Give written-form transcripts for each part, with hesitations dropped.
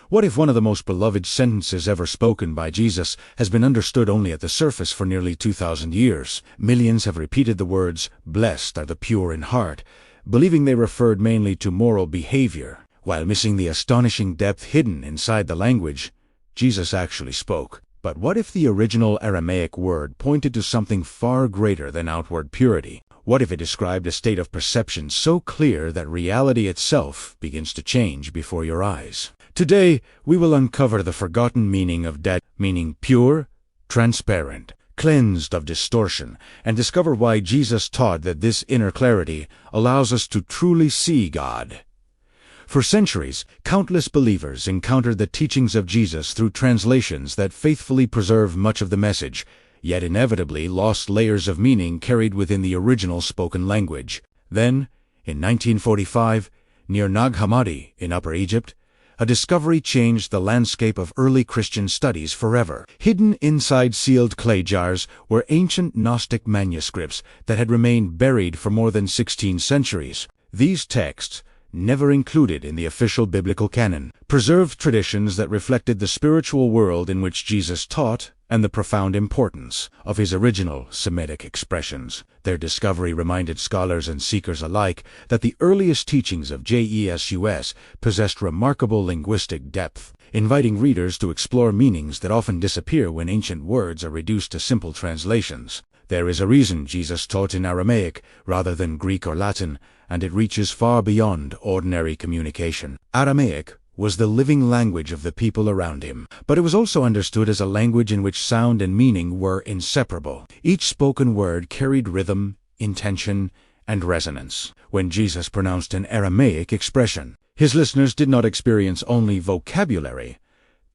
What if one of the most beloved sentences ever spoken by Jesus has been understood only at the surface for nearly 2,000 years? Millions have repeated the words, "Blessed are the pure in heart," believing they referred mainly to moral behavior, while missing the astonishing depth hidden inside the language Jesus actually spoke. But what if the original Aramaic word pointed to something far greater than outward purity? What if it described a state of perception so clear that reality itself begins to change before your eyes? Today, we will uncover the forgotten meaning of Dadkein, meaning pure, transparent, cleansed of distortion, and discover why Jesus taught that this inner clarity allows us to truly see God. For centuries, countless believers encountered the teachings of Jesus through translations that faithfully preserve much of the message, yet inevitably lost layers of meaning carried within the original spoken language. Then, in 1945, near Nag Hammadi in Upper Egypt, a discovery changed the landscape of early Christian studies forever. Hidden inside sealed clay jars were ancient Gnostic manuscripts that had remained buried for more than 16 centuries. These texts, never included in the official biblical canon, preserved traditions that reflected the spiritual world in which Jesus taught and the profound importance of his original Semitic expressions. Their discovery reminded scholars and seekers alike that the earliest teachings of Jesus possessed remarkable linguistic depth, inviting readers to explore meanings that often disappear when ancient words are reduced to simple translations. There is a reason Jesus taught in Aramaic rather than Greek or Latin, and it reaches far beyond ordinary communication. Aramaic was the living language of the people around him, but it was also understood as a language in which sound and meaning were inseparable. Each spoken word carried rhythm, intention, and resonance. When Jesus pronounced an Aramaic expression, his listeners did not experience only vocabulary.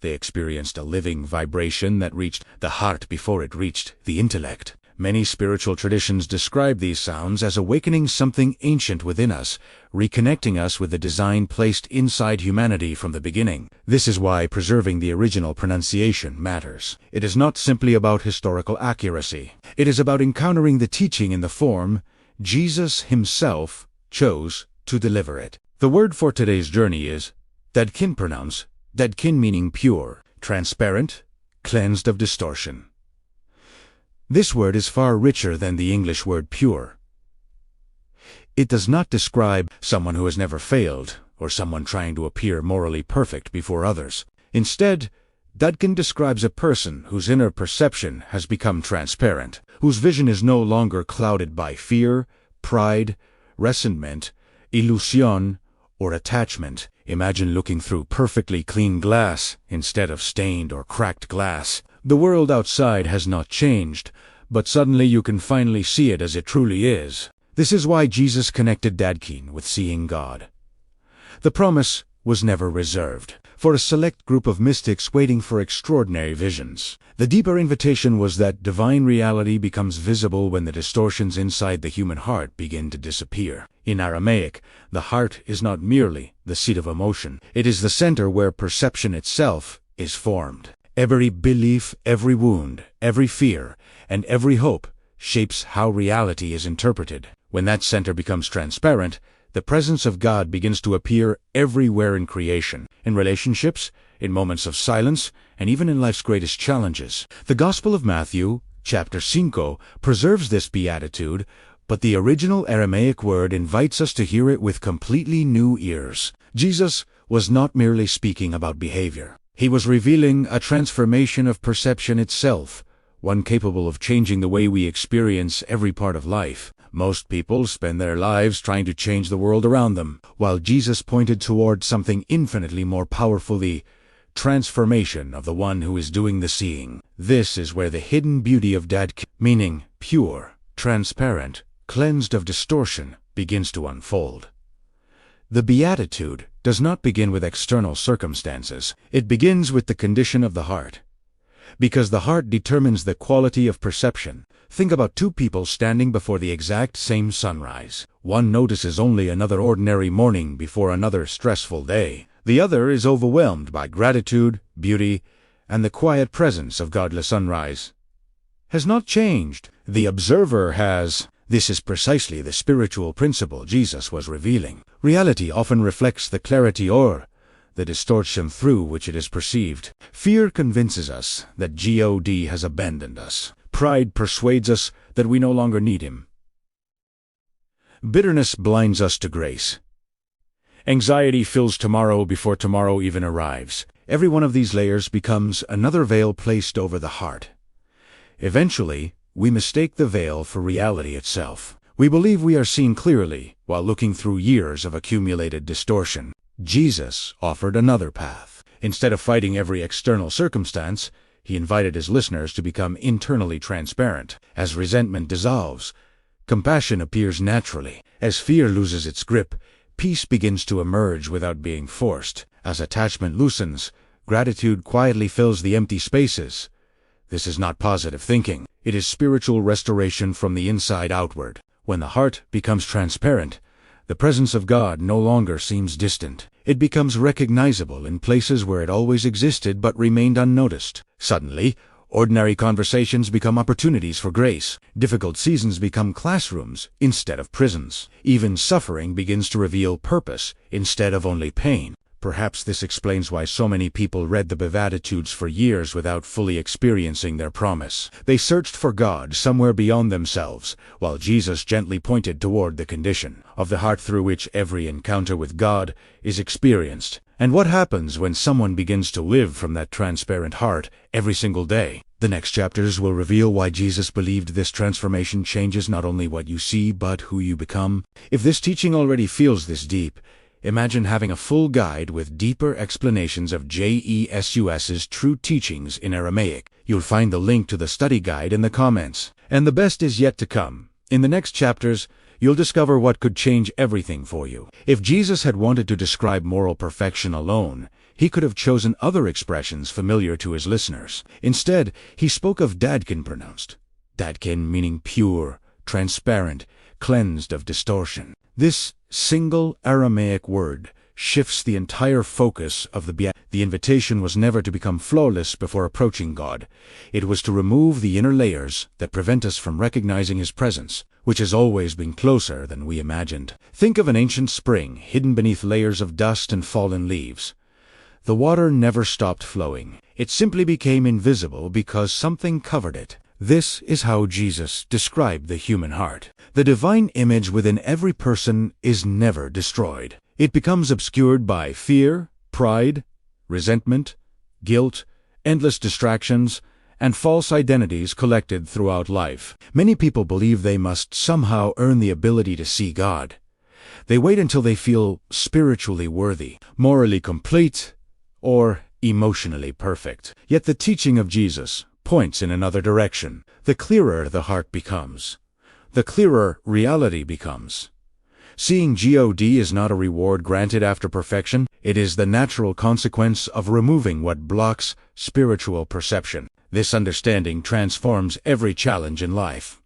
They experienced a living vibration that reached the heart before it reached the intellect. Many spiritual traditions describe these sounds as awakening something ancient within us, reconnecting us with the design placed inside humanity from the beginning. This is why preserving the original pronunciation matters. It is not simply about historical accuracy. It is about encountering the teaching in the form Jesus himself chose to deliver it. The word for today's journey is Dadkein, pronounced Dadkein, meaning pure, transparent, cleansed of distortion. This word is far richer than the English word pure. It does not describe someone who has never failed, or someone trying to appear morally perfect before others. Instead, Dadkein describes a person whose inner perception has become transparent, whose vision is no longer clouded by fear, pride, resentment, illusion, or attachment. Imagine looking through perfectly clean glass instead of stained or cracked glass. The world outside has not changed, but suddenly you can finally see it as it truly is. This is why Jesus connected Dadkein with seeing God. The promise was never reserved for a select group of mystics waiting for extraordinary visions. The deeper invitation was that divine reality becomes visible when the distortions inside the human heart begin to disappear. In Aramaic, the heart is not merely the seat of emotion. It is the center where perception itself is formed. Every belief, every wound, every fear, and every hope shapes how reality is interpreted. When that center becomes transparent, the presence of God begins to appear everywhere in creation, in relationships, in moments of silence, and even in life's greatest challenges. The Gospel of Matthew, chapter 5, preserves this beatitude, but the original Aramaic word invites us to hear it with completely new ears. Jesus was not merely speaking about behavior. He was revealing a transformation of perception itself, one capable of changing the way we experience every part of life. Most people spend their lives trying to change the world around them, while Jesus pointed toward something infinitely more powerful, the transformation of the one who is doing the seeing. This is where the hidden beauty of Dadkein, meaning pure, transparent, cleansed of distortion, begins to unfold. The Beatitude does not begin with external circumstances. It begins with the condition of the heart. Because the heart determines the quality of perception. Think about two people standing before the exact same sunrise. One notices only another ordinary morning before another stressful day. The other is overwhelmed by gratitude, beauty, and the quiet presence of godless sunrise. Has not changed. The observer has. This is precisely the spiritual principle Jesus was revealing. Reality often reflects the clarity or the distortion through which it is perceived. Fear convinces us that God has abandoned us. Pride persuades us that we no longer need Him. Bitterness blinds us to grace. Anxiety fills tomorrow before tomorrow even arrives. Every one of these layers becomes another veil placed over the heart. Eventually, we mistake the veil for reality itself. We believe we are seeing clearly while looking through years of accumulated distortion. Jesus offered another path. Instead of fighting every external circumstance, He invited His listeners to become internally transparent. As resentment dissolves, compassion appears naturally. As fear loses its grip, peace begins to emerge without being forced. As attachment loosens, gratitude quietly fills the empty spaces. This is not positive thinking. It is spiritual restoration from the inside outward. When the heart becomes transparent, the presence of God no longer seems distant. It becomes recognizable in places where it always existed but remained unnoticed. Suddenly, ordinary conversations become opportunities for grace. Difficult seasons become classrooms instead of prisons. Even suffering begins to reveal purpose instead of only pain. Perhaps this explains why so many people read the Beatitudes for years without fully experiencing their promise. They searched for God somewhere beyond themselves, while Jesus gently pointed toward the condition of the heart through which every encounter with God is experienced. And what happens when someone begins to live from that transparent heart every single day? The next chapters will reveal why Jesus believed this transformation changes not only what you see but who you become. If this teaching already feels this deep, imagine having a full guide with deeper explanations of JESUS's true teachings in Aramaic. You'll find the link to the study guide in the comments. And the best is yet to come. In the next chapters, you'll discover what could change everything for you. If Jesus had wanted to describe moral perfection alone, He could have chosen other expressions familiar to His listeners. Instead, He spoke of Dadkein, pronounced Dadkein, meaning pure, transparent, cleansed of distortion. This single Aramaic word shifts the entire focus of the Beatitudes. The invitation was never to become flawless before approaching God. It was to remove the inner layers that prevent us from recognizing His presence, which has always been closer than we imagined. Think of an ancient spring hidden beneath layers of dust and fallen leaves. The water never stopped flowing. It simply became invisible because something covered it. This is how Jesus described the human heart. The divine image within every person is never destroyed. It becomes obscured by fear, pride, resentment, guilt, endless distractions, and false identities collected throughout life. Many people believe they must somehow earn the ability to see God. They wait until they feel spiritually worthy, morally complete, or emotionally perfect. Yet the teaching of Jesus points in another direction. The clearer the heart becomes, the clearer reality becomes. Seeing God is not a reward granted after perfection. It is the natural consequence of removing what blocks spiritual perception. This understanding transforms every challenge in life.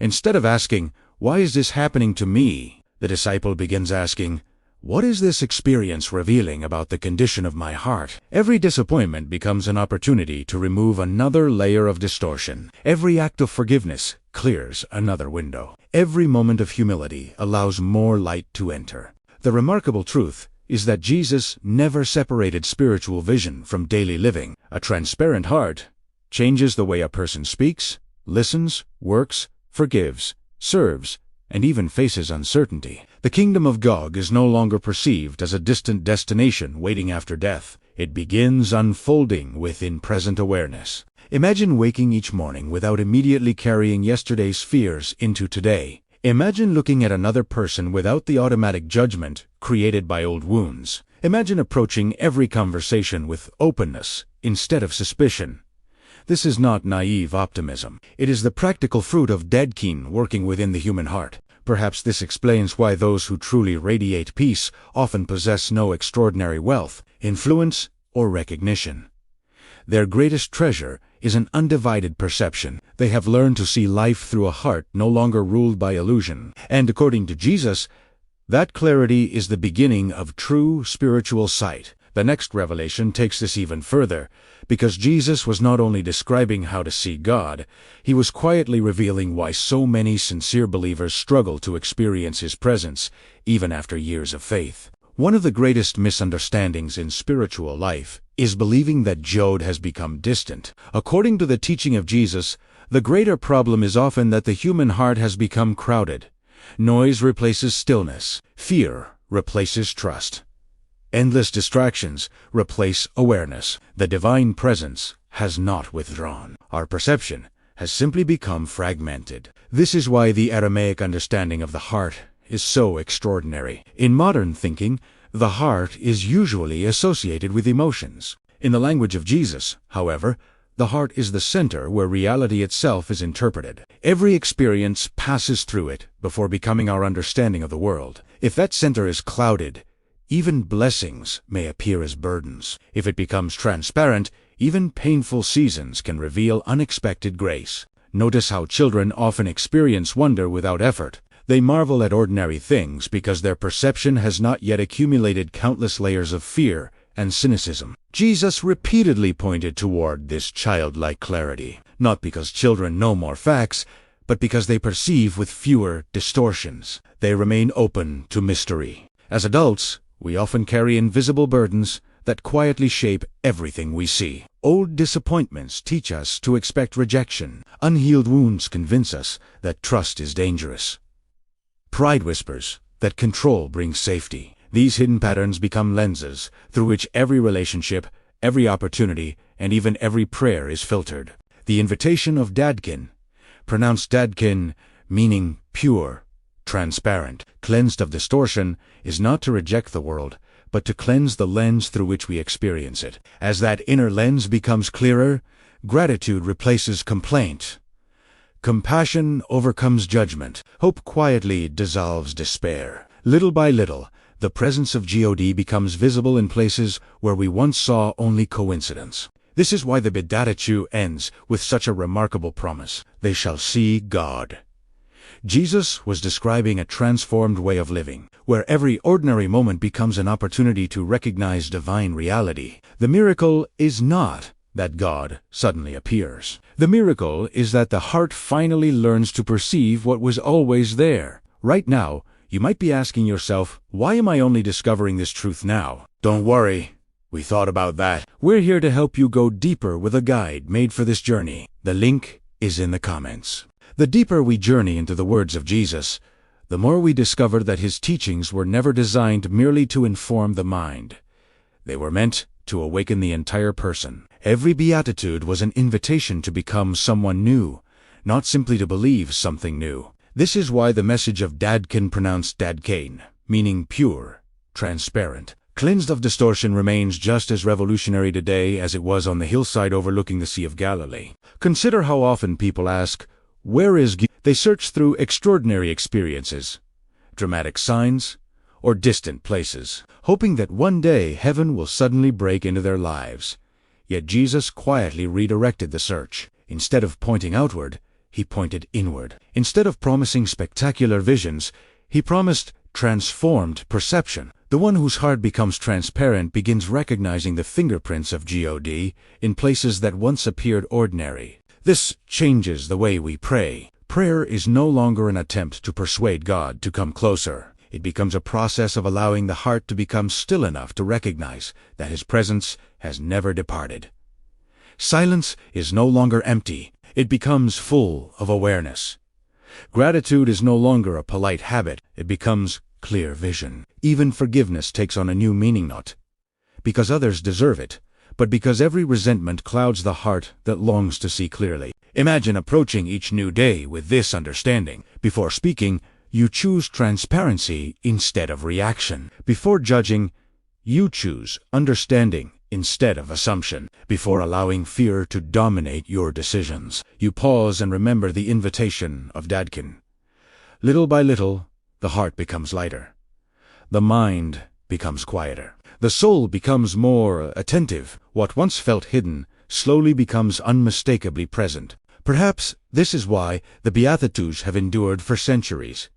Instead of asking, "Why is this happening to me?" the disciple begins asking, "What is this experience revealing about the condition of my heart?" Every disappointment becomes an opportunity to remove another layer of distortion. Every act of forgiveness clears another window. Every moment of humility allows more light to enter. The remarkable truth is that Jesus never separated spiritual vision from daily living. A transparent heart changes the way a person speaks, listens, works, forgives, serves, and even faces uncertainty. The kingdom of God is no longer perceived as a distant destination waiting after death. It begins unfolding within present awareness. Imagine waking each morning without immediately carrying yesterday's fears into today. Imagine looking at another person without the automatic judgment created by old wounds. Imagine approaching every conversation with openness instead of suspicion. This is not naive optimism. It is the practical fruit of Dadkein working within the human heart. Perhaps this explains why those who truly radiate peace often possess no extraordinary wealth, influence, or recognition. Their greatest treasure is an undivided perception. They have learned to see life through a heart no longer ruled by illusion. And according to Jesus, that clarity is the beginning of true spiritual sight. The next revelation takes this even further, because Jesus was not only describing how to see God, He was quietly revealing why so many sincere believers struggle to experience His presence, even after years of faith. One of the greatest misunderstandings in spiritual life is believing that God has become distant. According to the teaching of Jesus, the greater problem is often that the human heart has become crowded. Noise replaces stillness. Fear replaces trust. Endless distractions replace awareness. The divine presence has not withdrawn. Our perception has simply become fragmented. This is why the Aramaic understanding of the heart is so extraordinary. In modern thinking, the heart is usually associated with emotions. In the language of Jesus, however, the heart is the center where reality itself is interpreted. Every experience passes through it before becoming our understanding of the world. If that center is clouded, even blessings may appear as burdens. If it becomes transparent, even painful seasons can reveal unexpected grace. Notice how children often experience wonder without effort. They marvel at ordinary things because their perception has not yet accumulated countless layers of fear and cynicism. Jesus repeatedly pointed toward this childlike clarity, not because children know more facts, but because they perceive with fewer distortions. They remain open to mystery. As adults, we often carry invisible burdens that quietly shape everything we see. Old disappointments teach us to expect rejection. Unhealed wounds convince us that trust is dangerous. Pride whispers that control brings safety. These hidden patterns become lenses through which every relationship, every opportunity, and even every prayer is filtered. The invitation of Dadkein, pronounced Dadkein, meaning pure, transparent, cleansed of distortion, is not to reject the world, but to cleanse the lens through which we experience it. As that inner lens becomes clearer, gratitude replaces complaint. Compassion overcomes judgment. Hope quietly dissolves despair. Little by little, the presence of God becomes visible in places where we once saw only coincidence. This is why the Beatitudes ends with such a remarkable promise. They shall see God. Jesus was describing a transformed way of living, where every ordinary moment becomes an opportunity to recognize divine reality. The miracle is not that God suddenly appears. The miracle is that the heart finally learns to perceive what was always there. Right now, you might be asking yourself, why am I only discovering this truth now? Don't worry, we thought about that. We're here to help you go deeper with a guide made for this journey. The link is in the comments. The deeper we journey into the words of Jesus, the more we discover that his teachings were never designed merely to inform the mind. They were meant to awaken the entire person. Every beatitude was an invitation to become someone new, not simply to believe something new. This is why the message of Dadkein, pronounced Dadkein, meaning pure, transparent, cleansed of distortion, remains just as revolutionary today as it was on the hillside overlooking the Sea of Galilee. Consider how often people ask, where is God? They search through extraordinary experiences, dramatic signs, or distant places, hoping that one day heaven will suddenly break into their lives. Yet Jesus quietly redirected the search. Instead of pointing outward, he pointed inward. Instead of promising spectacular visions, he promised transformed perception. The one whose heart becomes transparent begins recognizing the fingerprints of God in places that once appeared ordinary. This changes the way we pray. Prayer is no longer an attempt to persuade God to come closer. It becomes a process of allowing the heart to become still enough to recognize that his presence has never departed. Silence is no longer empty. It becomes full of awareness. Gratitude is no longer a polite habit. It becomes clear vision. Even forgiveness takes on a new meaning, not because others deserve it, but because every resentment clouds the heart that longs to see clearly. Imagine approaching each new day with this understanding. Before speaking, you choose transparency instead of reaction. Before judging, you choose understanding instead of assumption. Before allowing fear to dominate your decisions, you pause and remember the invitation of Dadkein. Little by little, the heart becomes lighter. The mind becomes quieter. The soul becomes more attentive. What once felt hidden slowly becomes unmistakably present. Perhaps this is why the Beatitudes have endured for centuries.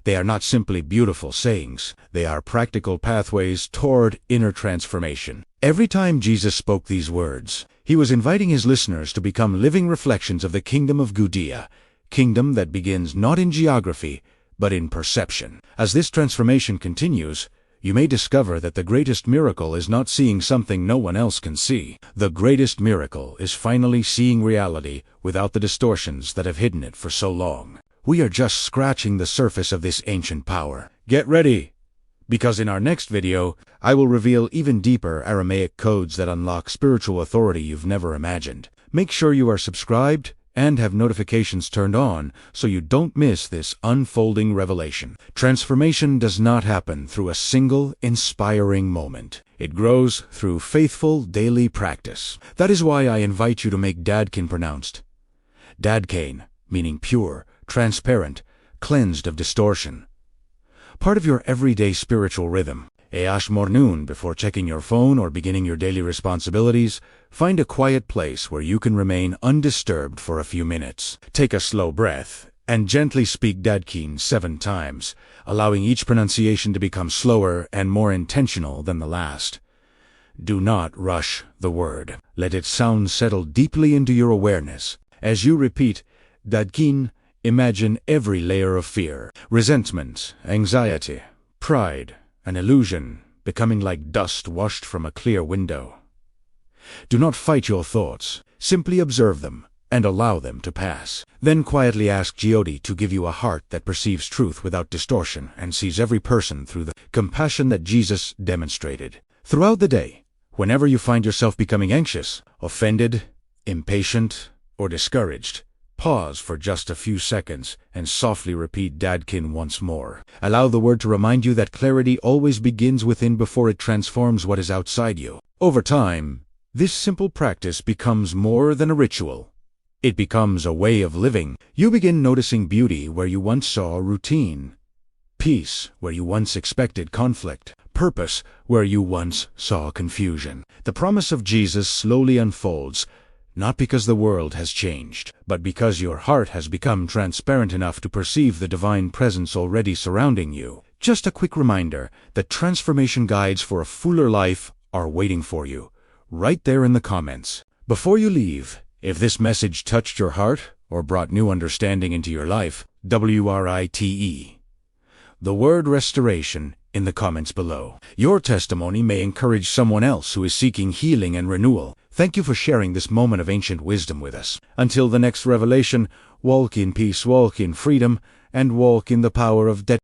They are not simply beautiful sayings. They are practical pathways toward inner transformation. Every time Jesus spoke these words, he was inviting his listeners to become living reflections of the kingdom of Gudea, kingdom that begins not in geography, but in perception. As this transformation continues, you may discover that the greatest miracle is not seeing something no one else can see. The greatest miracle is finally seeing reality without the distortions that have hidden it for so long. We are just scratching the surface of this ancient power. Get ready, because in our next video, I will reveal even deeper Aramaic codes that unlock spiritual authority you've never imagined. Make sure you are subscribed and have notifications turned on so you don't miss this unfolding revelation. Transformation does not happen through a single inspiring moment. It grows through faithful daily practice. That is why I invite you to make Dadkein pronounced Dadkein, meaning pure, transparent, cleansed of distortion. Part of your everyday spiritual rhythm. Eash mornoon, before checking your phone or beginning your daily responsibilities, find a quiet place where you can remain undisturbed for a few minutes. Take a slow breath and gently speak Dadkein 7 times, allowing each pronunciation to become slower and more intentional than the last. Do not rush the word. Let its sound settle deeply into your awareness. As you repeat Dadkein, imagine every layer of fear, resentment, anxiety, pride, an illusion becoming like dust washed from a clear window. Do not fight your thoughts. Simply observe them and allow them to pass. Then quietly ask God to give you a heart that perceives truth without distortion and sees every person through the compassion that Jesus demonstrated. Throughout the day, whenever you find yourself becoming anxious, offended, impatient, or discouraged, pause for just a few seconds and softly repeat Dadkein once more. Allow the word to remind you that clarity always begins within before it transforms what is outside you. Over time, this simple practice becomes more than a ritual. It becomes a way of living. You begin noticing beauty where you once saw routine, peace where you once expected conflict, purpose where you once saw confusion. The promise of Jesus slowly unfolds, not because the world has changed, but because your heart has become transparent enough to perceive the divine presence already surrounding you. Just a quick reminder that transformation guides for a fuller life are waiting for you, right there in the comments. Before you leave, if this message touched your heart or brought new understanding into your life, WRITE, the word restoration in the comments below. Your testimony may encourage someone else who is seeking healing and renewal. Thank you for sharing this moment of ancient wisdom with us. Until the next revelation, walk in peace, walk in freedom, and walk in the power of